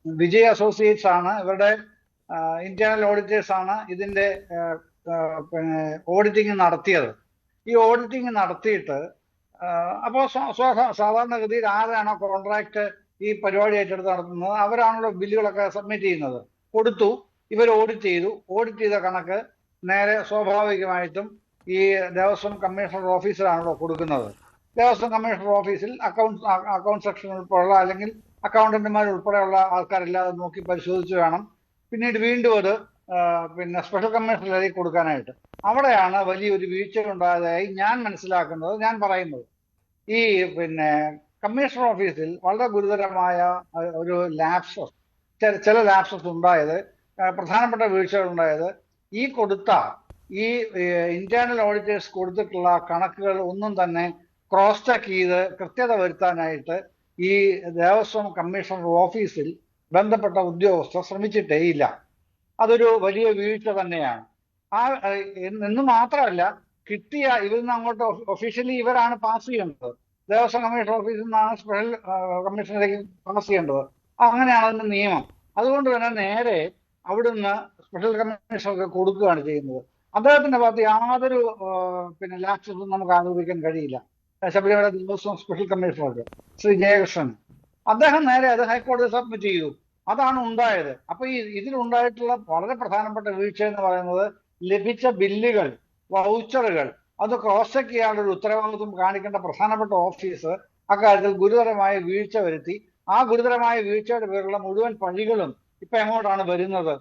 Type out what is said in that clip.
Vijay associates ആണ് ഇവരുടെ internal auditors ആണ് ഇതിന്റെ പിന്നെ ഓഡിറ്റിംഗ് നടത്തിയത്. ഈ ഓഡിറ്റിംഗ് നടത്തിയിട്ട് അപ്പോൾ സാധാരണഗതിയിൽ ആരാണോ കോൺട്രാക്ട് ഈ പരിപാടി ഏറ്റെടുത്ത് നടത്തുന്നത് അവരാണല്ലോ ബില്ലുകളൊക്കെ സബ്മിറ്റ് ചെയ്യുന്നത്. കൊടുത്തു, ഇവർ ഓഡിറ്റ് ചെയ്തു. ഓഡിറ്റ് ചെയ്ത കണക്ക് നേരെ സ്വാഭാവികമായിട്ടും ഈ ദേവസ്വം കമ്മീഷണർ ഓഫീസിലാണല്ലോ കൊടുക്കുന്നത്. ദേവസ്വം കമ്മീഷണർ ഓഫീസിൽ അക്കൗണ്ട് സെക്ഷൻ ഉൾപ്പെടെയുള്ള അല്ലെങ്കിൽ അക്കൗണ്ടന്റുമാർ ഉൾപ്പെടെയുള്ള ആൾക്കാരില്ലാതെ നോക്കി പരിശോധിച്ച് വേണം പിന്നീട് വീണ്ടും അത് പിന്നെ സ്പെഷ്യൽ കമ്മീഷണറിലേക്ക് കൊടുക്കാനായിട്ട്. അവിടെയാണ് വലിയൊരു വീഴ്ച ഉണ്ടായതായി ഞാൻ മനസ്സിലാക്കുന്നത്, ഞാൻ പറയുന്നത്. ഈ പിന്നെ കമ്മീഷണർ ഓഫീസിൽ വളരെ ഗുരുതരമായ ഒരു ലാപ്സസ്, ചില ലാപ്സസ് ഉണ്ടായത്, പ്രധാനപ്പെട്ട വീഴ്ചകൾ ഉണ്ടായത് ഈ കൊടുത്ത ഈ ഇന്റേണൽ ഓഡിറ്റേഴ്സ് കൊടുത്തിട്ടുള്ള കണക്കുകൾ ഒന്നും തന്നെ ക്രോസ് ചെക്ക് ചെയ്ത് കൃത്യത വരുത്താനായിട്ട് ഈ ദേവസ്വം കമ്മീഷണർ ഓഫീസിൽ ബന്ധപ്പെട്ട ഉദ്യോഗസ്ഥർ ശ്രമിച്ചിട്ടേയില്ല. അതൊരു വലിയ വീഴ്ച തന്നെയാണ്. എന്ന് മാത്രമല്ല, കിട്ടിയ ഇതിൽ നിന്ന് അങ്ങോട്ട് ഒഫീഷ്യലി ഇവരാണ് പാസ് ചെയ്യേണ്ടത്. ദേവസ്വം കമ്മീഷൻ ഓഫീസിൽ നിന്നാണ് സ്പെഷ്യൽ കമ്മീഷനിലേക്ക് പാസ് ചെയ്യേണ്ടത്. അങ്ങനെയാണ് അതിന്റെ നിയമം. അതുകൊണ്ട് തന്നെ നേരെ അവിടുന്ന് സ്പെഷ്യൽ കമ്മീഷണർക്ക് കൊടുക്കുകയാണ് ചെയ്യുന്നത്. അദ്ദേഹത്തിന്റെ ഭാഗത്ത് യാതൊരു പിന്നെ ലാപ്സസും നമുക്ക് ആരോപിക്കാൻ കഴിയില്ല. ശബരിമല ദേവസ്വം സ്പെഷ്യൽ കമ്മീഷണർക്ക് ശ്രീ ജയകൃഷ്ണൻ, അദ്ദേഹം നേരെ അത് ഹൈക്കോടതി സബ്മിറ്റ് ചെയ്തു. അതാണ് ഉണ്ടായത്. അപ്പൊ ഇതിലുണ്ടായിട്ടുള്ള വളരെ പ്രധാനപ്പെട്ട വീഴ്ച എന്ന് പറയുന്നത് ലഭിച്ച ബില്ലുകൾ, വൗച്ചറുകൾ അത് ക്രോസ് ചെക്ക് ചെയ്യാനുള്ള ഒരു ഉത്തരവാദിത്വം കാണിക്കേണ്ട പ്രധാനപ്പെട്ട ഓഫീസ് അക്കാര്യത്തിൽ ഗുരുതരമായ വീഴ്ച വരുത്തി. ആ ഗുരുതരമായ വീഴ്ചയുടെ പേരിലുള്ള മുഴുവൻ പഴികളും ഇപ്പൊ എങ്ങോട്ടാണ് വരുന്നത്?